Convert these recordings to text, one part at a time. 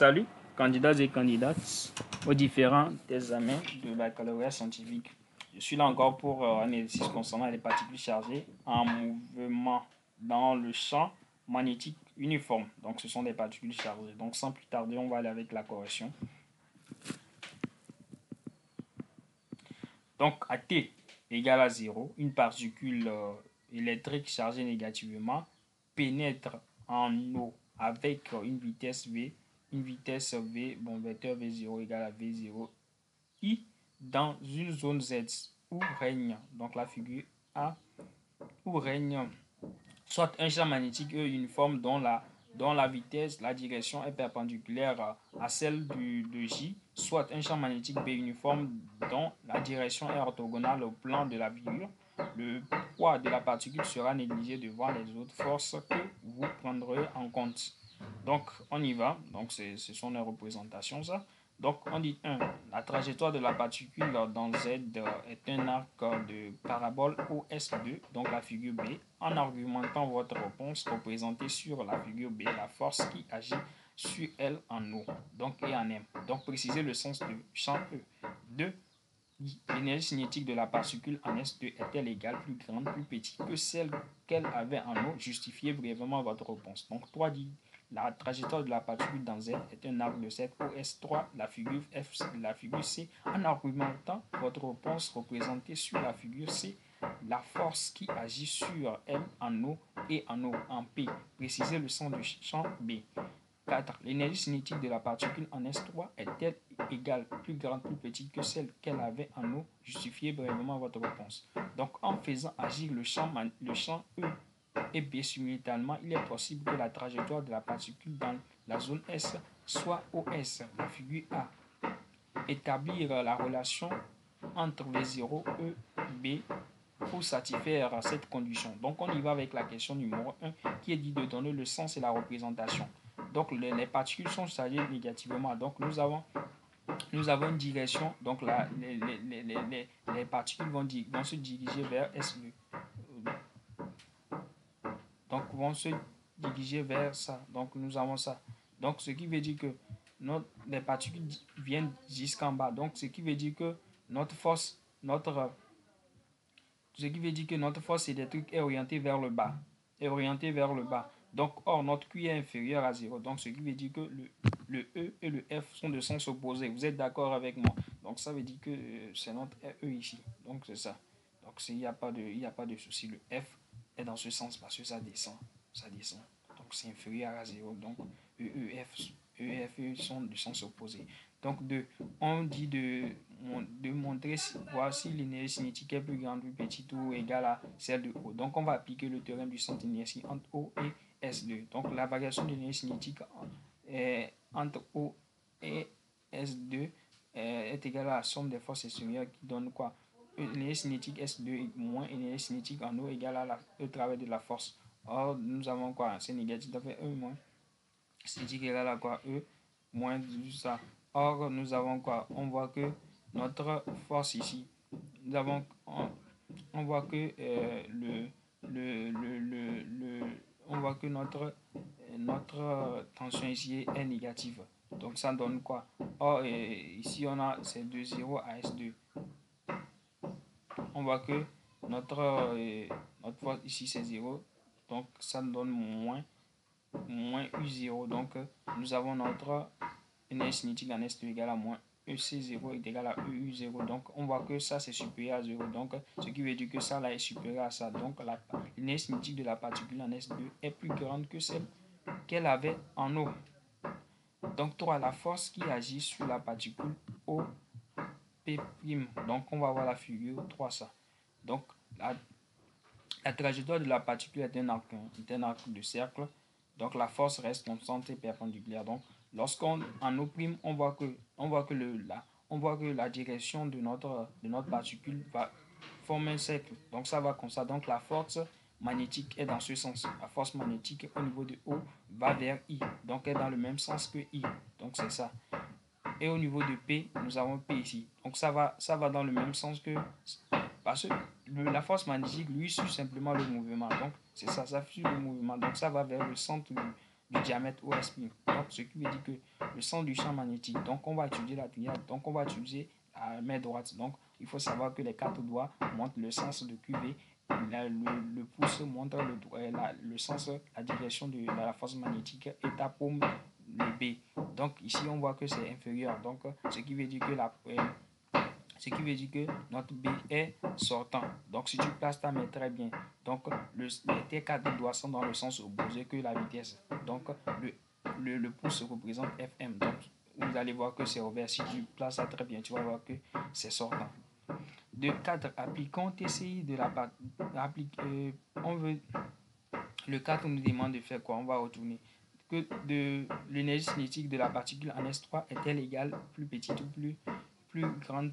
Salut, candidats et candidates aux différents examens de baccalauréat scientifique. Je suis là encore pour un exercice concernant les particules chargées en mouvement dans le champ magnétique uniforme. Donc, ce sont des particules chargées. Donc, sans plus tarder, on va aller avec la correction. Donc, à T égale à 0, une particule électrique chargée négativement pénètre en eau avec une vitesse V, bon, vecteur V0 égale à V0 I dans une zone Z où règne, donc la figure A, où règne soit un champ magnétique uniforme dont la vitesse, la direction est perpendiculaire à celle de J, soit un champ magnétique B uniforme dont la direction est orthogonale au plan de la figure. Le poids de la particule sera négligé devant les autres forces que vous prendrez en compte. Donc, on y va. Donc, ce sont les représentations, ça. Donc, on dit 1. La trajectoire de la particule dans Z est un arc de parabole OS2, donc la figure B. En argumentant votre réponse, représentée sur la figure B la force qui agit sur elle en O, donc et en M. Donc, précisez le sens du champ E. 2. L'énergie cinétique de la particule en S2 est-elle égale, plus grande, plus petite que celle qu'elle avait en O? Justifiez brièvement votre réponse. Donc, 3 dit la trajectoire de la particule dans Z est un arc de cercle OS3, la figure C. En argumentant votre réponse représentée sur la figure C, la force qui agit sur elle en O et en O en P. Précisez le sens du champ B. 4. L'énergie cinétique de la particule en S3 est-elle égale, plus grande, plus petite que celle qu'elle avait en O? Justifiez brièvement votre réponse. Donc, en faisant agir le champ E et B simultanément, il est possible que la trajectoire de la particule dans la zone S soit OS, la figure A. Établir la relation entre V0, E, B pour satisfaire cette condition. Donc, on y va avec la question numéro 1 qui est dit de donner le sens et la représentation. Donc, les particules sont chargées négativement. Donc, nous avons une direction. Donc, les particules vont se diriger vers S2. Donc, vont se diriger vers ça. Donc, nous avons ça. Donc, ce qui veut dire que les particules viennent jusqu'en bas. Donc, ce qui veut dire que notre force électrique est orientée vers le bas. Donc, or, notre Q est inférieur à 0. Donc, ce qui veut dire que le E et le F sont de sens opposés. Vous êtes d'accord avec moi? Donc, ça veut dire que c'est notre E ici. Donc, c'est ça. Donc, il n'y a pas de souci. Le F est dans ce sens parce que ça descend. Donc, c'est inférieur à 0. Donc, E et F sont de sens opposés. Donc, on dit de montrer voir si l'énergie cinétique est plus grande, plus petite ou égale à celle de O. Donc, on va appliquer le théorème du centre d'énergie entre O et S2. Donc, la variation de l'énergie cinétique entre O et S2 est égale à la somme des forces extérieures qui donne quoi? L'énergie cinétique S2 moins l'énergie cinétique en O égale à le travail de la force. Or, nous avons quoi? C'est négatif, donc E moins cinétique égale à quoi? E moins ça. Or, nous avons quoi? On voit que notre force ici, on voit que on voit que notre tension ici est négative. Donc, ça donne quoi? Or, ici, on a c'est de 0 à S2. On voit que notre force ici, c'est 0. Donc, ça donne moins U0. Donc, nous avons notre énergie cinétique en S2 égale à moins EC0 est égal à EU0. Donc, on voit que ça, c'est supérieur à 0. Donc, ce qui veut dire que ça, là, est supérieur à ça. Donc, l'énergie cinétique de la particule en S2 est plus grande que celle qu'elle avait en O. Donc, 3. La force qui agit sur la particule OP'. Donc, on va voir la figure 3, ça. Donc, la trajectoire de la particule est un arc de cercle. Donc, la force reste constante et perpendiculaire. Donc, lorsqu'on en opprime, on voit que la direction de notre particule va former un cercle. Donc, ça va comme ça. Donc, la force magnétique est dans ce sens. La force magnétique au niveau de O va vers I. Donc, est dans le même sens que I. Donc, c'est ça. Et au niveau de P, nous avons P ici. Donc, ça va dans le même sens que... Parce que la force magnétique, lui, suit simplement le mouvement. Donc, c'est ça, ça suit le mouvement. Donc, ça va vers le centre du diamètre OSP. Donc, ce qui veut dire que le sens du champ magnétique, donc on va étudier la triade, donc on va utiliser la main droite. Donc, il faut savoir que les quatre doigts montrent le sens de QV. Le pouce montre le sens, la direction de la force magnétique et ta paume le B. Donc ici on voit que c'est inférieur. Donc ce qui veut dire que notre B est sortant. Donc si tu places ta main très bien, donc tes quatre doigts sont dans le sens opposé que la vitesse. Donc le pouce représente FM. Donc vous allez voir que c'est ouvert. Si tu places ça très bien, tu vas voir que c'est sortant. De 4, appliquons TCI de la part. On veut. Le 4 nous demande de faire quoi? On va retourner. Que de l'énergie cinétique de la particule en S3 est-elle égale, plus petite ou plus grande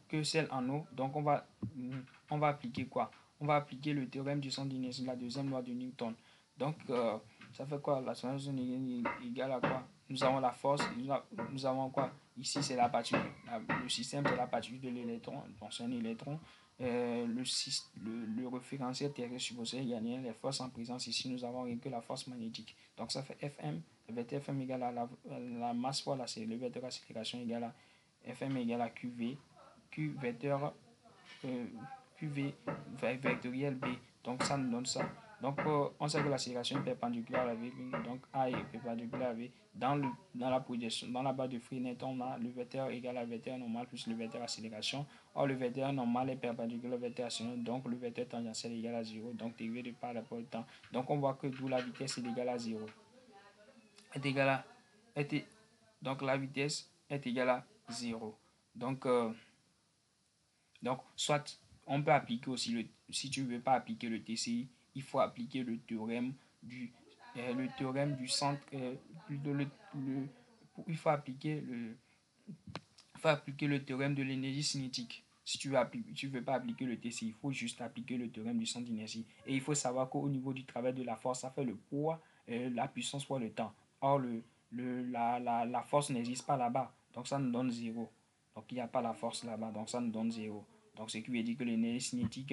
que celle en eau? Donc on va appliquer quoi? On va appliquer le théorème du centre d'inertie, la deuxième loi de Newton. Donc ça fait quoi? La solution est égale à quoi? Nous avons la force, nous avons quoi? Ici c'est la particule, le système c'est la particule de l'électron, donc c'est un électron. Le référentiel terrestre supposé gagner les forces en présence. Ici nous avons rien que la force magnétique. Donc ça fait Fm, le vecteur Fm égale à la masse fois le vecteur accélération égale à Fm égale à QV, Q vecteur QV vectoriel B. Donc ça nous donne ça. Donc on sait que l'accélération est perpendiculaire à V, donc A est perpendiculaire à V. Dans la projection, dans la barre de Freenet, on a le vecteur égal à vecteur normal plus le vecteur accélération. Or le vecteur normal est perpendiculaire au vecteur accélération, donc le vecteur tangentiel est égal à 0. Donc dérivé de par rapport au temps. Donc on voit que d'où la vitesse est égale à 0. Est égale à, donc la vitesse est égale à 0. Donc soit on peut appliquer aussi, si tu ne veux pas appliquer le TCI, il faut appliquer le théorème du centre. Il faut appliquer le théorème de l'énergie cinétique. Si tu ne veux pas appliquer le TCI, il faut juste appliquer le théorème du centre d'inertie. Et il faut savoir qu'au niveau du travail de la force, ça fait le poids, la puissance fois le temps. Or, la force n'existe pas là-bas. Donc ça nous donne 0. Donc il n'y a pas la force là-bas. Donc ça nous donne 0. Donc ce qui veut dire que l'énergie cinétique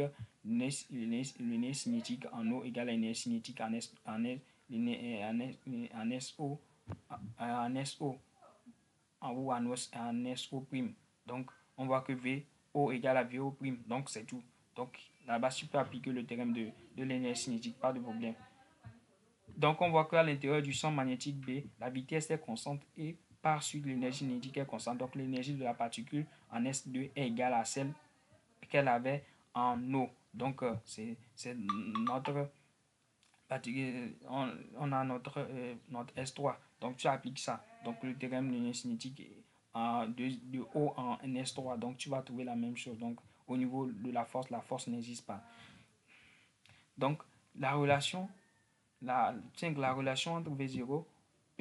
en eau égale à l'énergie cinétique en SO ou en SO'. Donc on voit que VO égale à VO'. Donc c'est tout. Donc là-bas, tu peux appliquer le théorème de l'énergie cinétique, pas de problème. Donc on voit qu'à l'intérieur du champ magnétique B, la vitesse est constante et par suite l'énergie cinétique est constante. Donc l'énergie de la particule en S2 est égale à celle qu'elle avait en eau. Donc c'est notre particule, on a notre S3. Donc tu appliques ça. Donc le théorème de l'énergie cinétique de eau en S3. Donc tu vas trouver la même chose. Donc au niveau de la force n'existe pas. Donc la relation entre V0,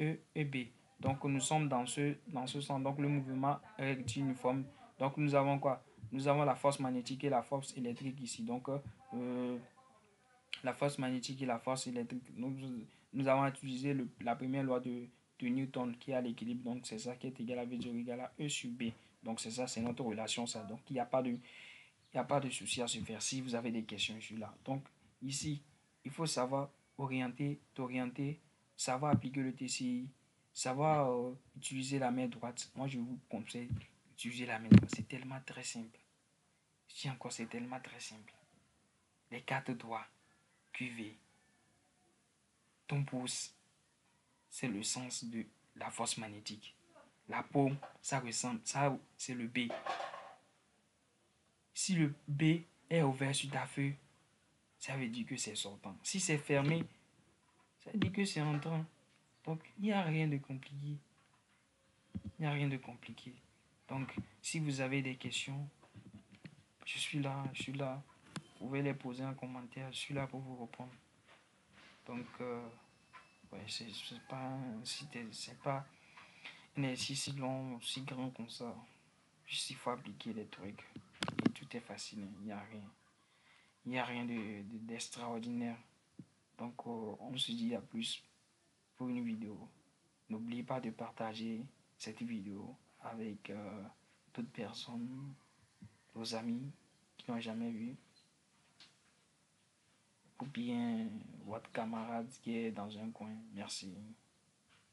E et B. Donc nous sommes dans ce sens. Donc le mouvement est uniforme. Donc nous avons quoi? Nous avons la force magnétique et la force électrique ici. Donc la force magnétique et la force électrique. Nous avons utilisé la première loi de Newton qui est à l'équilibre. Donc c'est ça qui est égal à V0 égal à E sur B. Donc c'est ça, c'est notre relation ça. Donc il n'y a pas de souci à se faire. Si vous avez des questions, je suis là. Donc ici, il faut savoir t'orienter, savoir appliquer le TCI, savoir utiliser la main droite. Moi, je vous conseille d'utiliser la main droite. C'est tellement très simple. Je dis encore, c'est tellement très simple. Les quatre doigts, QV, ton pouce, c'est le sens de la force magnétique. La paume, ça ressemble, ça c'est le B. Si le B est ouvert sur ta feuille, ça veut dire que c'est sortant. Si c'est fermé, ça veut dire que c'est entrant. Donc, il n'y a rien de compliqué. Il n'y a rien de compliqué. Donc, si vous avez des questions, je suis là. Vous pouvez les poser en commentaire. Je suis là pour vous répondre. Donc, ouais, c'est pas un exercice si long, si grand comme ça. Juste, il faut appliquer les trucs. Et tout est facile. Il n'y a rien. Il n'y a rien d'extraordinaire. Donc, on se dit à plus pour une vidéo. N'oubliez pas de partager cette vidéo avec d'autres personnes, vos amis qui n'ont jamais vu. ou bien votre camarade qui est dans un coin. Merci.